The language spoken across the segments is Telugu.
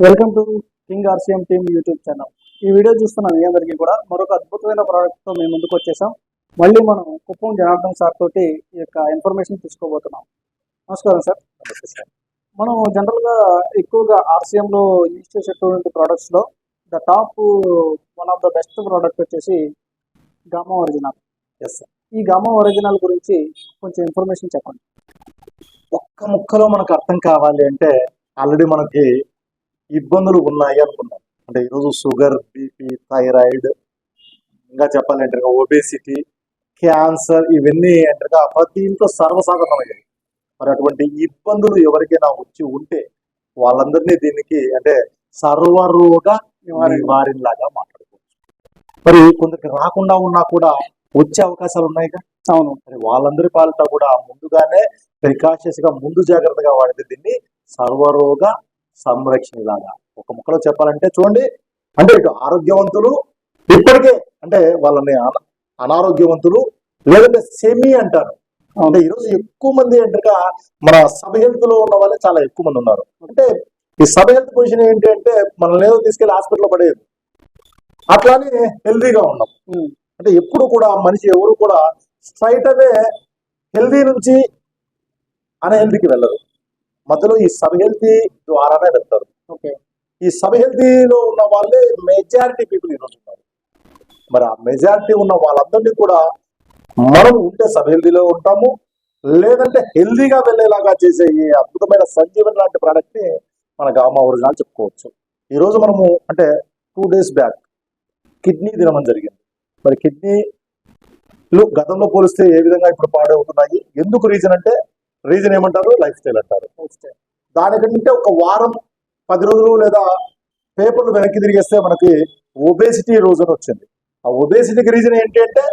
Welcome to king RCM team YouTube channel. ఈ వీడియో చూస్తున్న మీ అందరికీ కూడా మరొక అద్భుతమైన ప్రోడక్ట్తో మేము ముందుకు వచ్చేసాం. మళ్ళీ మనం కుప్పం జనార్దన్ సార్ తోటి ఈ యొక్క ఇన్ఫర్మేషన్ తీసుకోబోతున్నాం. నమస్కారం సార్. మనం జనరల్గా ఎక్కువగా ఆర్సీఎంలో యూజ్ చేసేటువంటి ప్రోడక్ట్స్లో the top one of the best product వచ్చేసి గామా ఒరిజినల్. Yes sir. ఈ గామా ఒరిజినల్ గురించి కొంచెం ఇన్ఫర్మేషన్ చెప్పండి. ఒక్క ముక్కలో మనకు అర్థం కావాలి అంటే ఆల్రెడీ మనకి ఇబ్బందులు ఉన్నాయి అనుకున్నాం. అంటే ఈరోజు షుగర్, బీపీ, థైరాయిడ్, ఇంకా చెప్పాలంటే ఒబేసిటీ, క్యాన్సర్, ఇవన్నీ అంటే ప్రతి ఇంట్లో సర్వసాధారణమయ్యాయి. మరి అటువంటి ఇబ్బందులు ఎవరికైనా వచ్చి ఉంటే వాళ్ళందరినీ దీనికి అంటే సర్వరోగ నివారణలాగా మాట్లాడుకోవచ్చు. మరి కొందరికి రాకుండా ఉన్నా కూడా వచ్చే అవకాశాలు ఉన్నాయిగా. అవును. మరి వాళ్ళందరి పాలిట కూడా ముందుగానే ప్రికాషన్స్ గా ముందు జాగ్రత్తగా వాడితే దీన్ని సర్వరోగ సంరక్షణ లాగా ఒక ముక్కలో చెప్పాలంటే చూడండి. అంటే ఇటు ఆరోగ్యవంతులు ఇప్పటికే అంటే వాళ్ళని అనారోగ్యవంతులు లేదంటే సెమీ అంటారు. అంటే ఈరోజు ఎక్కువ మంది అంటే మన సబ్ హెల్త్ లో ఉన్న వాళ్ళే చాలా ఎక్కువ మంది ఉన్నారు. అంటే ఈ సబ్ హెల్త్ పొజిషన్ ఏంటి అంటే మనల్ని ఏదో తీసుకెళ్లి హాస్పిటల్లో పడేది, అట్లానే హెల్దీగా ఉన్నాం. అంటే ఎప్పుడు కూడా మనిషి ఎవరు కూడా స్ట్రైట్ అవే హెల్దీ నుంచి అన్హెల్దీకి వెళ్ళరు, మధ్యలో ఈ సబ్ హెల్తీ ద్వారానే వెళ్తారు. ఓకే. ఈ సబ్ హెల్తీలో ఉన్న వాళ్ళే మెజారిటీ పీపుల్ ఈరోజు ఉన్నారు. మరి ఆ మెజారిటీ ఉన్న వాళ్ళందరినీ కూడా మనం ఉంటే సబ్ హెల్తీలో ఉంటాము, లేదంటే హెల్దీగా వెళ్ళేలాగా చేసే ఈ అద్భుతమైన సంజీవన్ లాంటి ప్రోడక్ట్ ని మన గామా ఒరిజినల్ చెప్పుకోవచ్చు. ఈ రోజు మనము అంటే 2 days బ్యాక్ కిడ్నీ దినమని జరిగింది. మరి కిడ్నీలు గతంలో పోలిస్తే ఏ విధంగా ఇప్పుడు పాడవుతున్నాయి, ఎందుకు రీజన్ అంటే రీజన్ ఏమంటారు, లైఫ్ స్టైల్ అంటారు. దానికంటే ఒక వారం 10 రోజులు లేదా పేపర్లు వెనక్కి తిరిగేస్తే మనకి ఒబేసిటీ రోజున వచ్చింది. ఆ ఒబేసిటీకి రీజన్ ఏంటి అంటే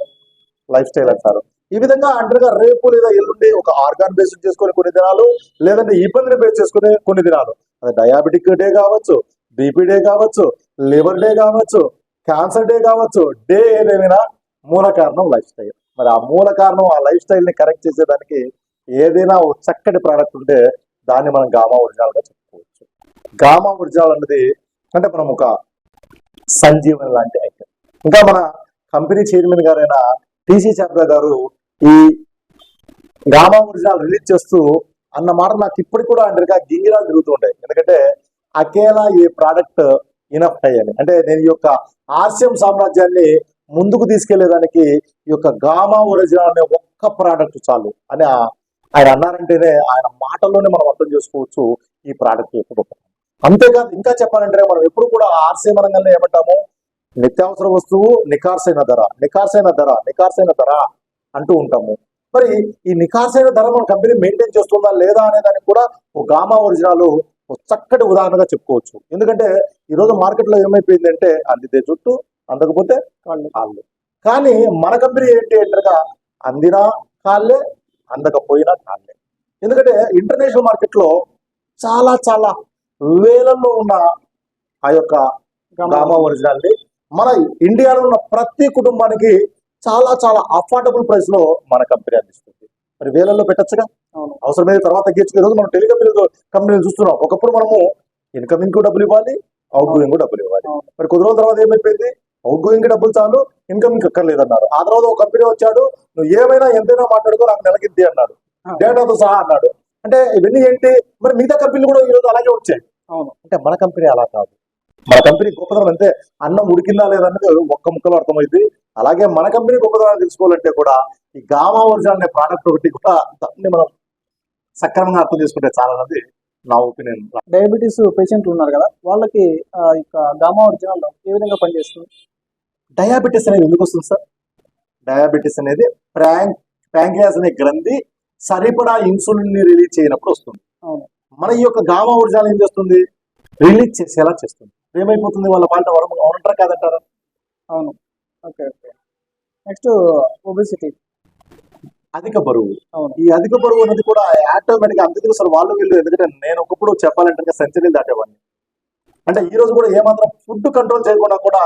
లైఫ్ స్టైల్ అంటారు. ఈ విధంగా అంటారుగా రేపు లేదా ఎల్లుండి ఒక ఆర్గాన్ బేస్ చేసుకుని కొన్ని దినాలు, లేదంటే ఇబ్బందిని బేస్ చేసుకుని కొన్ని దినాలు, అది డయాబెటిక్ డే కావచ్చు, బీపీ డే కావచ్చు, లివర్ డే కావచ్చు, క్యాన్సర్ డే కావచ్చు, డే ఏదేమైనా మూల కారణం లైఫ్ స్టైల్. మరి ఆ మూల కారణం ఆ లైఫ్ స్టైల్ ని కరెక్ట్ చేసేదానికి ఏదైనా ఒక చక్కటి ప్రోడక్ట్ ఉంటే దాన్ని మనం గామా ఒరిజినల్ గా చెప్పుకోవచ్చు. గామా ఒరిజినల్ అనేది అంటే మనం ఒక సంజీవన్ లాంటి ఐటమ్. ఇంకా మన కంపెనీ చైర్మన్ గారైన టీసీ చాప్రా గారు ఈ గామా ఒరిజినల్ రిలీజ్ చేస్తూ అన్న మాట నాకు ఇప్పటికి కూడా అంటే గింగిరాలు తిరుగుతూ ఉంటాయి. ఎందుకంటే అకేలా ఈ ప్రోడక్ట్ ఇనఫ్ అయ్యాను అంటే నేను ఈ యొక్క ఆర్సీఎం సామ్రాజ్యాన్ని ముందుకు తీసుకెళ్లేదానికి ఈ యొక్క గామా ఒరిజినల్ అనే ఒక్క ప్రోడక్ట్ చాలు అని ఆయన అన్నారంటేనే ఆయన మాటల్లోనే మనం అర్థం చేసుకోవచ్చు ఈ ప్రోడక్ట్ యొక్క గొప్పతనం. అంతేకాదు ఇంకా చెప్పాలంటే మనం ఎప్పుడు కూడా ఆర్సీఎం రంగంలో ఏమంటాము, నిత్యావసర వస్తువు నికార్సైన ధర, నికార్సైన ధర, నికార్సైన ధర అంటూ ఉంటాము. మరి ఈ నికార్సైన ధర మన కంపెనీ మెయింటైన్ చేస్తుందా లేదా అనే దానికి కూడా ఒక గామా ఒరిజినల్ ఒక చక్కటి ఉదాహరణగా చెప్పుకోవచ్చు. ఎందుకంటే ఈరోజు మార్కెట్లో ఏమైపోయిందంటే అందితే చుట్టూ, అందకపోతే కాళ్ళు. కానీ మన కంపెనీ ఏంటి అంటే అందినా కాళ్ళే, అందకపోయినా కాళ్ళే. ఎందుకంటే ఇంటర్నేషనల్ మార్కెట్ లో చాలా చాలా వేలల్లో ఉన్న ఆ యొక్క గామా ఒరిజినల్ ని మన ఇండియాలో ఉన్న ప్రతి కుటుంబానికి చాలా చాలా అఫోర్డబుల్ ప్రైస్ లో మన కంపెనీ అందిస్తుంది. మరి వేలల్లో పెట్టచ్చుగా, అవసరమైన తర్వాత తగ్గించు. రోజు మనం కంపెనీలు చూస్తున్నాం. ఒకప్పుడు మనము ఇన్కమింగ్ కు డబ్బులు ఇవ్వాలి, అవుట్ గోయింగ్ కు డబ్బులు ఇవ్వాలి. మరి కొద్ది రోజుల తర్వాత ఏమైపోయింది, అవుట్ గోయింగ్ కి డబ్బులు చాలు, ఇన్కమింగ్ అక్కర్లేదన్నారు. ఆ తర్వాత ఒక కంపెనీ వచ్చాడు, నువ్వు ఏమైనా ఎంతైనా మాట్లాడుకో, నాకు నెలకింది అన్నాడు, డేటాతో సహా అన్నాడు. అంటే ఇవన్నీ ఏంటి, మరి మిగతా కంపెనీలు కూడా ఈరోజు అలాగే వచ్చాయి. అవును. అంటే మన కంపెనీ అలా కాదు. మన కంపెనీ గొప్పదనం అంటే అన్నం ఉడికిందా లేదన్నది ఒక్క ముక్కలో అర్థమైంది. అలాగే మన కంపెనీ గొప్పదనం తెలుసుకోవాలంటే కూడా ఈ గామా ఒరిజినల్ అనే ప్రోడక్ట్ ఒకటి కూడా దాన్ని మనం సక్రమంగా అర్థం చేసుకుంటే చాలా మంది, నా ఒపీనియన్. డయాబెటీస్ పేషెంట్లు ఉన్నారు కదా, వాళ్ళకి గామా ఒరిజినల్ ఏ విధంగా పనిచేస్తుంది? డయాబెటీస్ అనేది ఎందుకు వస్తుంది సార్? డయాబెటీస్ అనేది ప్యాంక్రియాస్ అనే గ్రంథి సరిపడా ఇన్సులిన్ ని రిలీజ్ చేయనప్పుడు వస్తుంది. మన ఈ యొక్క గామా ఒరిజినల్ ఏం చేస్తుంది, రిలీజ్ చేసేలా చేస్తుంది. ఏమైపోతుంది, వాళ్ళ పాలిట అవునంటారా కాదంటారా? అవును. Okay okay. నెక్స్ట్ ఒబెసిటీ, అధిక బరువు. ఈ అధిక బరువు అనేది కూడా ఆటోమేటిక్ అంత అసలు వాళ్ళు వీళ్ళు. ఎందుకంటే నేను ఒకప్పుడు చెప్పాలంటే సెంచరీలు దాటేవాడిని. అంటే ఈ రోజు కూడా ఏమాత్రం ఫుడ్ కంట్రోల్ చేయకుండా కూడా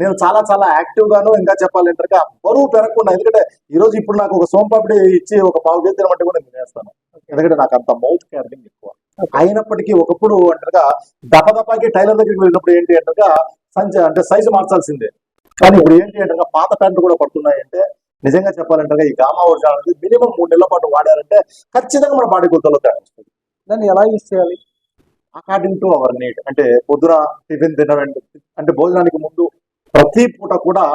నేను చాలా చాలా యాక్టివ్ గాను, ఇంకా చెప్పాలంటే బరువు పెరగకుండా, ఎందుకంటే ఈ రోజు ఇప్పుడు నాకు ఒక సోంపాపిడి ఇచ్చి ఒక పావు కేజీ తినమంటే కూడా నేను తినేస్తాను, ఎందుకంటే నాకు అంత మౌత్ క్యారింగ్ ఎక్కువ. అయినప్పటికీ ఒకప్పుడు అంటారుగా దపదపాకి టైలర్ దగ్గరికి వెళ్ళినప్పుడు ఏంటి అంటారుగా అంటే సైజు మార్చాల్సిందే. కానీ ఇప్పుడు ఏంటి అంటారుగా పాత ప్యాంట్లు కూడా పడుతున్నాయి అంటే నిజంగా చెప్పాలంటే ఈ గామా ఒరిజినల్ అనేది మినిమం 3 నెలల పాటు వాడారంటే ఖచ్చితంగా మన బాడీ కొలతలో తేడా వస్తుంది. దాన్ని ఎలా యూజ్ చేయాలి? According to our need. అంటే పొద్దున టిఫిన్ తినడానికి, అంటే భోజనానికి ముందు ప్రతి పూట కూడా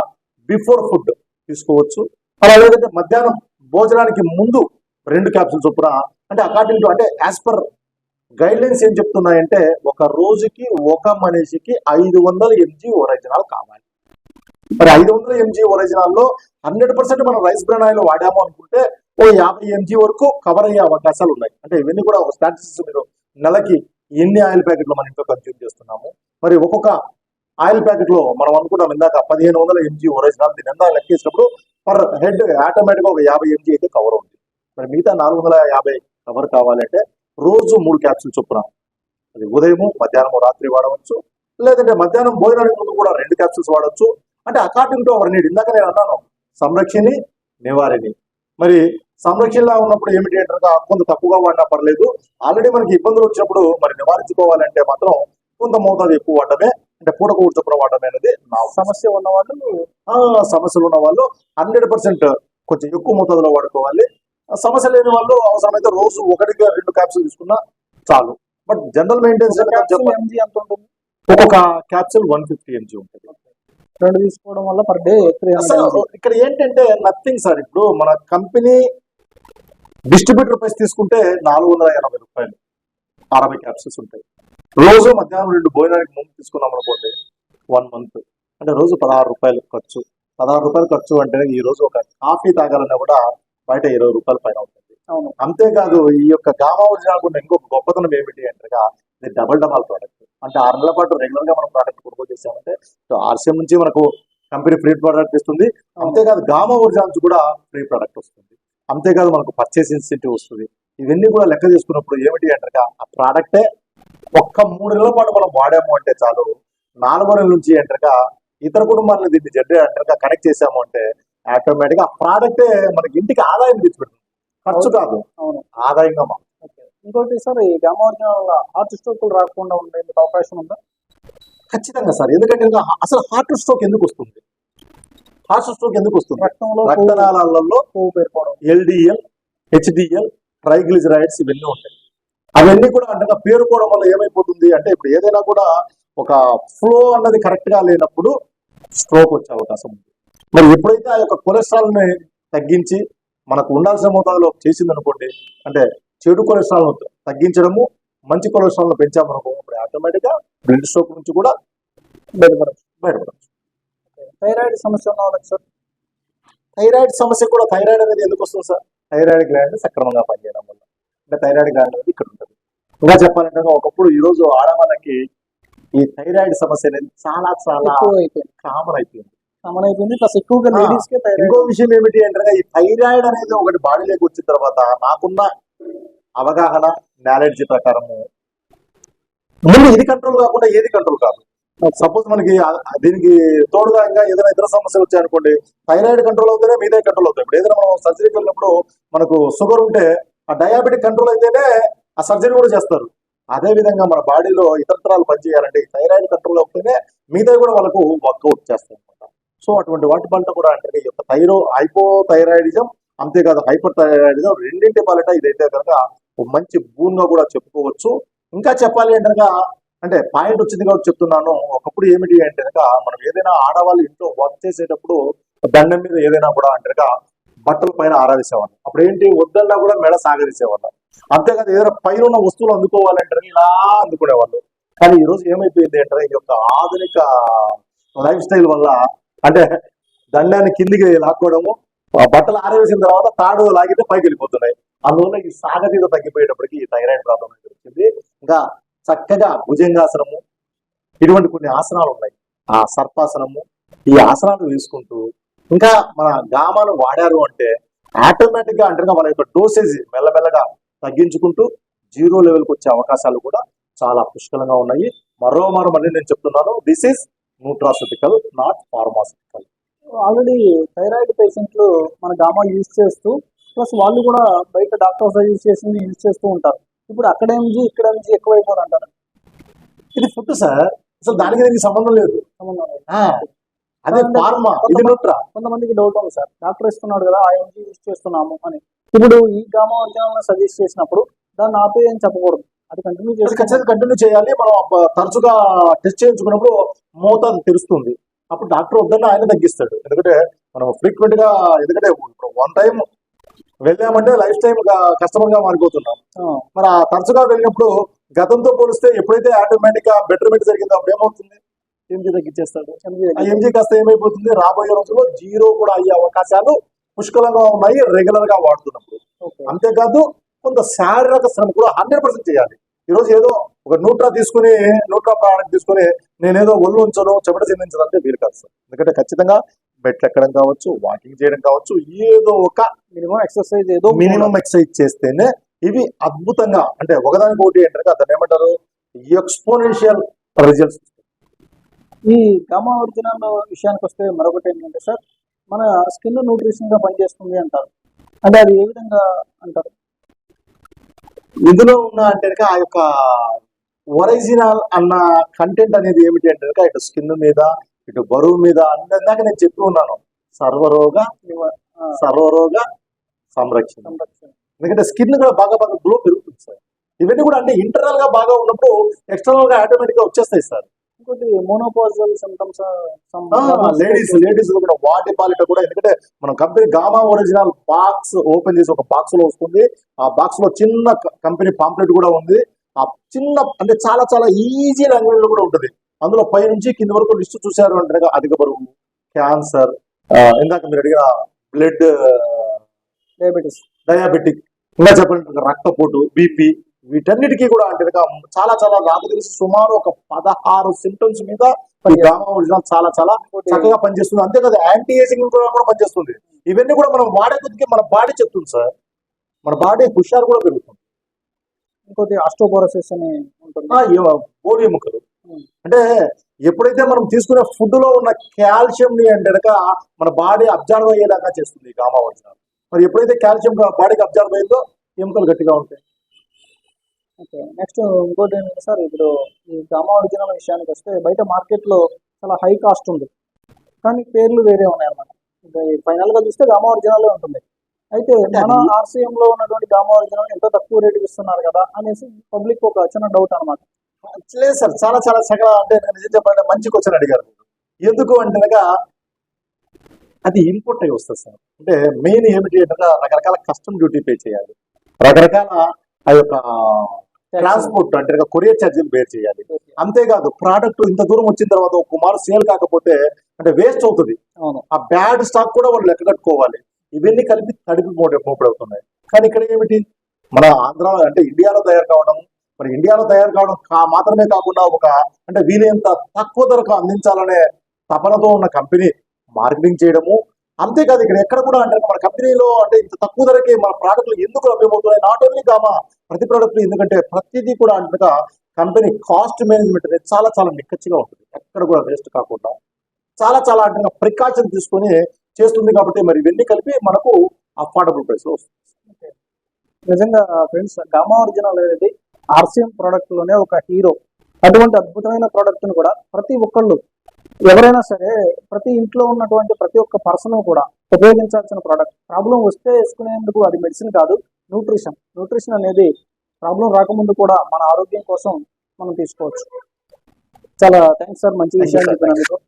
బిఫోర్ ఫుడ్ తీసుకోవచ్చు. అలా లేదంటే మధ్యాహ్నం భోజనానికి ముందు 2 క్యాప్సూల్ చొప్పున, అంటే అకార్డింగ్ టు, అంటే యాజ్ పర్ గైడ్ లైన్స్ ఏం చెప్తున్నాయంటే ఒక రోజుకి ఒక మనిషికి 500 mg ఒరిజినల్ కావాలి. మరి 500 mg ఒరిజినల్ లో 100% మనం రైస్ బ్రాన్ ఆయిల్ వాడాము అనుకుంటే ఓ 50 mg వరకు కవర్ అయ్యే అవకాశాలు ఉన్నాయి. అంటే ఇవన్నీ కూడా ఒక స్టాటిస్టిక్స్, మీరు నెలకి ఎన్ని ఆయిల్ ప్యాకెట్లు మన ఇంట్లో కన్జ్యూమ్ చేస్తున్నాము, మరి ఒక్కొక్క ఆయిల్ ప్యాకెట్ లో మనం అనుకున్నాం ఇందాక 1500 mg ఒరిజినల్, దీని ఎంత లెక్కేసినప్పుడు పర్ హెడ్ ఆటోమేటిక్ గా ఒక 50 mg అయితే కవర్ ఉంది. మరి మిగతా 450 కవర్ కావాలంటే రోజు 3 క్యాప్సూల్ చొప్పున, అది ఉదయము, మధ్యాహ్నం, రాత్రి వాడవచ్చు. లేదంటే మధ్యాహ్నం భోజనానికి ముందు కూడా 2 క్యాప్సూల్స్ వాడవచ్చు. అంటే అకార్డింగ్ టు అవర్ నీడ్. ఇందాక నేను అన్నాను సంరక్షణి నివారిణి. మరి సంరక్షణలో ఉన్నప్పుడు ఏమిటి అంటే కొంత తక్కువగా వాడినా పర్లేదు. ఆల్రెడీ మనకి ఇబ్బందులు వచ్చినప్పుడు మరి నివారించుకోవాలంటే మాత్రం కొంత మోతాదు ఎక్కువ వాడమే, అంటే పూటకూడు చొప్పున వాడమే అనేది నా సమస్య ఉన్న వాళ్ళు, సమస్యలు ఉన్న వాళ్ళు 100% కొంచెం ఎక్కువ మోతాదులో వాడుకోవాలి. సమస్య లేని వాళ్ళు అవసరమైతే రోజు 1-2 క్యాప్సూల్ తీసుకున్నా చాలు. బట్ జనరల్ మెయింటెనెన్స్ MG ఎంత ఉంటుంది? ఒక్కొక్క క్యాప్సూల్ 150 mg ఉంటుంది. 2 తీసుకోవడం వల్ల పర్ డే 300 అసలు ఇక్కడ ఏంటంటే నథింగ్ సార్. ఇప్పుడు మన కంపెనీ డిస్ట్రిబ్యూటర్ ప్రైస్ తీసుకుంటే 480 రూపాయలు 60 క్యాప్సూల్స్ ఉంటాయి. రోజు మధ్యాహ్నం 2 భోజనానికి ముందు తీసుకున్నాం అనుకోండి 1 మంత్, అంటే రోజు 16 రూపాయలు ఖర్చు. 16 రూపాయలు ఖర్చు అంటే ఈ రోజు ఒక కాఫీ తాగాలన్నా కూడా బయట 20 రూపాయల పైన ఉంటుంది. అవును. అంతేకాదు ఈ యొక్క గామా ఒరిజినల్ కూడా ఇంకొక గొప్పతనం ఏమిటి అంటే ఇది డబల్ ప్రోడక్ట్. అంటే 6 నెలల పాటు రెగ్యులర్ గా మనం ప్రోడక్ట్ కొనుగోలు చేసామంటే ఆర్సిఎం నుంచి మనకు కంపెనీ ఫ్రీ ప్రోడక్ట్ ఇస్తుంది. అంతేకాదు గామా ఒరిజినల్ నుంచి కూడా ఫ్రీ ప్రోడక్ట్ వస్తుంది. అంతేకాదు మనకు పర్చేస్ ఇన్సెంటివ్ వస్తుంది. ఇవన్నీ కూడా లెక్క చేసుకున్నప్పుడు ఏమిటి అంటే ఆ ప్రోడక్టే ఒక్క 3 నెలల పాటు మనం వాడాము అంటే చాలు, 4వ నెల నుంచి అంటే ఇతర కుటుంబాలను దీన్ని అంటే కనెక్ట్ చేసాము అంటే ఆటోమేటిక్ గా ఆ ప్రోడక్టే మనకి ఇంటికి ఆదాయం తెచ్చిపెడుతుంది. ఖర్చు కాదు, ఆదాయంగా మాత్రం. ఇంకోటి సార్, ఈ గామా ఒరిజినల్ హార్ట్ స్ట్రోక్ రాకుండా ఉండేందుకు అవకాశం ఉందా? ఖచ్చితంగా సార్. ఎందుకంటే అసలు హార్ట్ స్ట్రోక్ ఎందుకు వస్తుంది? హార్ట్ స్ట్రోక్ ఎందుకు వస్తుంది? రక్తంలో రక్తనాళాలలో కొవ్వు పేరుకోవడం, LDL, HDL, ట్రైగ్లిజరైడ్స్ ఇవన్నీ ఉంటాయి. అవన్నీ కూడా అంటే పేరుకోవడం వల్ల ఏమైపోతుంది అంటే ఇప్పుడు ఏదైనా కూడా ఒక ఫ్లో అన్నది కరెక్ట్ గా లేనప్పుడు స్ట్రోక్ వచ్చే అవకాశం ఉంది. మరి ఎప్పుడైతే ఆ యొక్క కొలెస్ట్రాల్ ని తగ్గించి మనకు ఉండాల్సిన మోతాదులో చేసింది అనుకోండి, అంటే చెడు కొలెస్ట్రాల్ తగ్గించడము, మంచి కొలెస్ట్రాల్ ను పెంచామనుకో, ఇప్పుడు ఆటోమేటిక్ గా బ్లడ్ స్ట్రోక్ నుంచి కూడా బయటపడచ్చు. థైరాయిడ్ సమస్య ఉన్న వాళ్ళకి సార్, థైరాయిడ్ సమస్య కూడా, థైరాయిడ్ అనేది ఎందుకు వస్తుంది సార్? థైరాయిడ్ గ్లాండ్ సక్రమంగా పనిచేయడం వల్ల. అంటే థైరాయిడ్ గ్లాండ్ అనేది ఇక్కడ ఉంటుంది. ఇంకా చెప్పాలంటే ఒకప్పుడు ఈ రోజు ఆడవాళ్ళకి ఈ థైరాయిడ్ సమస్య అనేది చాలా చాలా కామన్ అయిపోయింది. ప్లస్ ఎక్కువగా లేడీస్ కే థైరాయిడ్. ఇంకో విషయం ఏమిటి అంటే ఈ థైరాయిడ్ అనేది ఒకటి బాడీలోకి వచ్చిన తర్వాత నాకున్న అవగాహన, నాలెడ్జ్ ప్రకారము ముందు ఇది కంట్రోల్ కాకుండా ఏది కంట్రోల్ కాదు. సపోజ్ మనకి దీనికి తోడుగా ఇంకా ఏదైనా ఇతర సమస్యలు వచ్చాయనుకోండి, థైరాయిడ్ కంట్రోల్ అవుతేనే మీదే కంట్రోల్ అవుతాయి. ఇప్పుడు ఏదైనా మనం సర్జరీకి వెళ్ళినప్పుడు మనకు షుగర్ ఉంటే ఆ డయాబెటిక్ కంట్రోల్ అయితేనే ఆ సర్జరీ కూడా చేస్తారు. అదే విధంగా మన బాడీలో ఇతరత్రాలు పనిచేయాలంటే ఈ థైరాయిడ్ కంట్రోల్ అవుతేనే మిగతా కూడా వాళ్ళకు వర్కౌట్ చేస్తాయి అనమాట. సో అటువంటి వాటి పట్ల కూడా అంటే ఈ యొక్క హైపోథైరాయిడిజం, అంతేకాదు హైపర్ థైరాయిడిజం రెండింటి పాలట ఇదైతే కనుక ఒక మంచి బూన్ గా కూడా చెప్పుకోవచ్చు. ఇంకా చెప్పాలి అంటే అంటే పాయింట్ వచ్చింది కాబట్టి చెప్తున్నాను. ఒకప్పుడు ఏమిటి అంటే కనుక మనం ఏదైనా ఆడవాళ్ళు ఇంట్లో వర్క్ చేసేటప్పుడు దండం మీద ఏదైనా కూడా అంటే బట్టల పైన ఆరాధిసేవాళ్ళు. అప్పుడు ఏంటి వద్దన్నా కూడా మెడ సాగదీసేవాళ్ళు. అంతేకాదు ఏదైనా పైన ఉన్న వస్తువులు అందుకోవాలంటే ఇలా అందుకునేవాళ్ళు. కానీ ఈ రోజు ఏమైపోయింది అంటే ఈ యొక్క ఆధునిక లైఫ్ స్టైల్ వల్ల అంటే దండాన్ని కిందికి లాక్కోవడము, బట్టలు ఆరేసిన తర్వాత తాడు లాగితే పైకి వెళ్ళిపోతున్నాయి. అందువల్ల ఈ సాగతీత తగ్గిపోయేటప్పటికి ఈ థైరాయిడ్ ప్రాబ్లం వచ్చింది. ఇంకా చక్కగా భుజంగాసనము, ఇటువంటి కొన్ని ఆసనాలు ఉన్నాయి, ఆ సర్పాసనము, ఈ ఆసనాలు వేసుకుంటూ ఇంకా మన గామాను వాడారు అంటే ఆటోమేటిక్ గా అంటే మన యొక్క డోసేజ్ మెల్లమెల్లగా తగ్గించుకుంటూ 0 లెవెల్కి వచ్చే అవకాశాలు కూడా చాలా పుష్కలంగా ఉన్నాయి. మళ్ళీ నేను చెప్తున్నాను, this is nutraceutical, not pharmaceutical. Already thyroid పేషెంట్లు మన గామా యూజ్ చేస్తూ ప్లస్ వాళ్ళు కూడా బయట డాక్టర్ సజెస్ట్ చేసింది యూజ్ చేస్తూ ఉంటారు. ఇప్పుడు అక్కడ ఎంజీ ఇక్కడ ఎంజీ ఎక్కువైపోదు అంటారు. ఇది ఫుడ్ సార్, అసలు దానికి దీనికి సంబంధం లేదు. సంబంధం లేదు. అదే ఫార్మా, ఇది న్యూట్రా. కొంతమందికి డౌట్ ఉంది సార్, డాక్టర్ ఇస్తున్నాడు కదా ఆ ఎంజీ యూజ్ చేస్తున్నాము అని. ఇప్పుడు ఈ గామా ఒరిజినల్ సజెస్ట్ చేసినప్పుడు దాన్ని ఆపే అని చెప్పకూడదు, అది కంటిన్యూ చేసి ఖచ్చితంగా కంటిన్యూ చేయాలి. మనం తరచుగా టెస్ట్ చేయించుకున్నప్పుడు మోతాదు తెలుస్తుంది. అప్పుడు డాక్టర్ వద్దన్న ఆయన తగ్గిస్తాడు. ఎందుకంటే మనం ఫ్రీక్వెంట్ గా, ఎందుకంటే వన్ టైం వెళ్ళామంటే లైఫ్ టైం కస్టమర్ గా మారిపోతున్నాం. మరి ఆ తరచుగా వెళ్ళినప్పుడు గతంతో పోలిస్తే ఎప్పుడైతే ఆటోమేటిక్ గా బెటర్మెంట్ జరిగిందో అప్పుడు ఏమవుతుంది, ఎంజీ తగ్గించేస్తాడు. ఆ ఎంజీ కాస్త ఏమైపోతుంది, రాబోయే రోజుల్లో జీరో కూడా అయ్యే అవకాశాలు పుష్కలంగా ఉన్నాయి రెగ్యులర్ గా వాడుతున్నప్పుడు. అంతేకాదు కొంత శారీరక శ్రమ కూడా 100% చేయాలి. ఈ రోజు ఏదో ఒక న్యూట్రా ప్రోడక్ట్ తీసుకుని నేనేదో ఒళ్ళు ఉంచను, చెమట చిందించడం అంటే వీలు కాదు సార్. ఎందుకంటే ఖచ్చితంగా బెట్లు ఎక్కడం కావచ్చు, వాకింగ్ చేయడం కావచ్చు, ఏదో ఒక మినిమం ఎక్సర్సైజ్ చేస్తేనే ఇవి అద్భుతంగా, అంటే ఒకదానికొకటి ఏంటంటే దాన్ని ఏమంటారు, ఎక్స్పోనెన్షియల్ రిజల్ట్స్. ఈ గామా ఒరిజినల్ విషయానికి వస్తే మరొకటి ఏంటంటే సార్, మన స్కిన్ న్యూట్రిషన్ గా పనిచేస్తుంది అంటారు. అంటే అది ఏ విధంగా అంటారు? ఇందులో ఉన్న అంటే ఆ యొక్క ఒరిజినల్ అన్న కంటెంట్ అనేది ఏమిటి అంటే ఇటు స్కిన్ మీద, ఇటు బరువు మీద, అందాక నేను చెప్పి ఉన్నాను, సర్వరోగ సంరక్షణ. ఎందుకంటే స్కిన్ కూడా బాగా గ్లో పెరుగుతుంది సార్. ఇవన్నీ కూడా అంటే ఇంటర్నల్ గా బాగా ఉన్నప్పుడు ఎక్స్టర్నల్ గా ఆటోమేటిక్ గా వచ్చేస్తాయి సార్. ఇంకోటి మోనోపాజల్ సింప్టమ్స్ లేడీస్ కూడా వాటి పాలిట కూడా, ఎందుకంటే మనం company gamma original box open చేసి ఒక బాక్స్ లో వస్తుంది. ఆ బాక్స్ లో చిన్న కంపెనీ పాంప్లెట్ కూడా ఉంది. ఆ చిన్న అంటే చాలా చాలా ఈజీ లాంగ్వేజ్ లో కూడా ఉంటుంది. అందులో పై నుంచి కింద వరకు లిస్ట్ చూశారు అంటే అధిక బరువు, క్యాన్సర్, ఇందాక మీరు అడిగిన బ్లడ్ డయాబెటిక్, ఇంకా చెప్పండి రక్తపోటు, బీపీ, వీటన్నిటికీ కూడా అంటే చాలా చాలా నాకు తెలిసి సుమారు ఒక 16 సింటమ్స్ మీద ఈ గామా ఒరిజినల్ చాలా చాలా చక్కగా పనిచేస్తుంది. అంతేకాదు యాంటీ ఏజింగ్ కూడా పనిచేస్తుంది. ఇవన్నీ కూడా మనం వాడే కొద్దికి మన బాడీ చెప్తుంది సార్, మన బాడీ హుషారు కూడా పెరుగుతుంది. ఇంకోటి ఆస్టోపోరోసిస్ అని ఉంటుంది, బోన్ ఎముకలు. అంటే ఎప్పుడైతే మనం తీసుకునే ఫుడ్ లో ఉన్న కాల్షియం ని అంటే మన బాడీ అబ్జర్వ్ అయ్యేలాగా చేస్తుంది ఈ గామా ఒరిజినల్. మరి ఎప్పుడైతే కాల్షియం బాడీకి అబ్జర్వ్ అయ్యిందో ఎముకలు గట్టిగా ఉంటాయి. ఓకే, నెక్స్ట్ ఇంకోటి ఏంటంటే సార్, ఇప్పుడు ఈ గామా ఒరిజినల్ విషయానికి వస్తే బయట మార్కెట్ లో చాలా హై కాస్ట్ ఉంది, కానీ పేర్లు వేరే ఉన్నాయి అన్నమాట. ఫైనల్ గా చూస్తే గామా ఒరిజినల్ ఉంటుంది. అయితే మన ఆర్సీఎం లో ఉన్నటువంటి గామా ఒరిజినల్ ఎంతో తక్కువ రేటుకి ఇస్తున్నారు కదా అనేసి పబ్లిక్ ఒక చిన్న డౌట్ అనమాట. లేదు సార్, చాలా చాలా చక్కగా, అంటే నేను నిజం చెప్పాలంటే మంచి క్వశ్చన్ అడిగారు. ఎందుకు అంటే అది ఇంపోర్ట్ అయి వస్తుంది సార్. అంటే మెయిన్ ఏమిటి అంటే రకరకాల కస్టమ్ డ్యూటీ పే చేయాలి, రకరకాల ఆ యొక్క ట్రాన్స్పోర్ట్ అంటే కొరియర్ ఛార్జీలు బేర్ చేయాలి. అంతేకాదు ప్రోడక్ట్ ఇంత దూరం వచ్చిన తర్వాత ఒక కుమార్ సేల్ కాకపోతే అంటే వేస్ట్ అవుతుంది. ఆ బ్యాడ్ స్టాక్ కూడా వాళ్ళు లెక్క కట్టుకోవాలి. ఇవన్నీ కలిపి మోపడవుతున్నాయి. కానీ ఇక్కడ ఏమిటి, మన ఆంధ్ర అంటే ఇండియాలో తయారు కావడం, మరి ఇండియాలో తయారు కావడం మాత్రమే కాకుండా ఒక అంటే వీలైనంత తక్కువ ధరకు అందించాలనే తపనతో ఉన్న కంపెనీ మార్కెటింగ్ చేయడము. అంతేకాదు ఇక్కడ ఎక్కడ కూడా అంటే మన కంపెనీలో అంటే ఇంత తక్కువ ధరకే మన ప్రోడక్ట్లు ఎందుకు లభ్యమవుతున్నాయి, నాట్ ఓన్లీ గామా, ప్రతి ప్రోడక్ట్. ఎందుకంటే ప్రతిదీ కూడా అంటే కంపెనీ కాస్ట్ మేనేజ్మెంట్ అనేది చాలా చాలా నిక్కచ్చిగా ఉంటుంది. ఎక్కడ కూడా వేస్ట్ కాకుండా చాలా చాలా అంటే ప్రికాషన్ తీసుకొని చేస్తుంది. కాబట్టి మరి ఇవన్నీ కలిపి మనకు అఫోర్డబుల్ ప్రైస్ లో వస్తుంది. నిజంగా ఫ్రెండ్స్, గామా ఒరిజినల్ అనేది ఆర్సీఎం ప్రోడక్ట్ లోనే ఒక హీరో. అటువంటి అద్భుతమైన ప్రోడక్ట్ ను కూడా ప్రతి ఒక్కళ్ళు, ఎవరైనా సరే, ప్రతి ఇంట్లో ఉన్నటువంటి ప్రతి ఒక్క పర్సన్ కూడా ఉపయోగించాల్సిన ప్రోడక్ట్. ప్రాబ్లం వస్తే వేసుకునేందుకు అది మెడిసిన్ కాదు, న్యూట్రిషన్ అనేది ప్రాబ్లం రాకముందు కూడా మన ఆరోగ్యం కోసం మనం తీసుకోవచ్చు. చాలా థ్యాంక్స్ సార్, మంచి విషయాలు చెప్పినందుకు.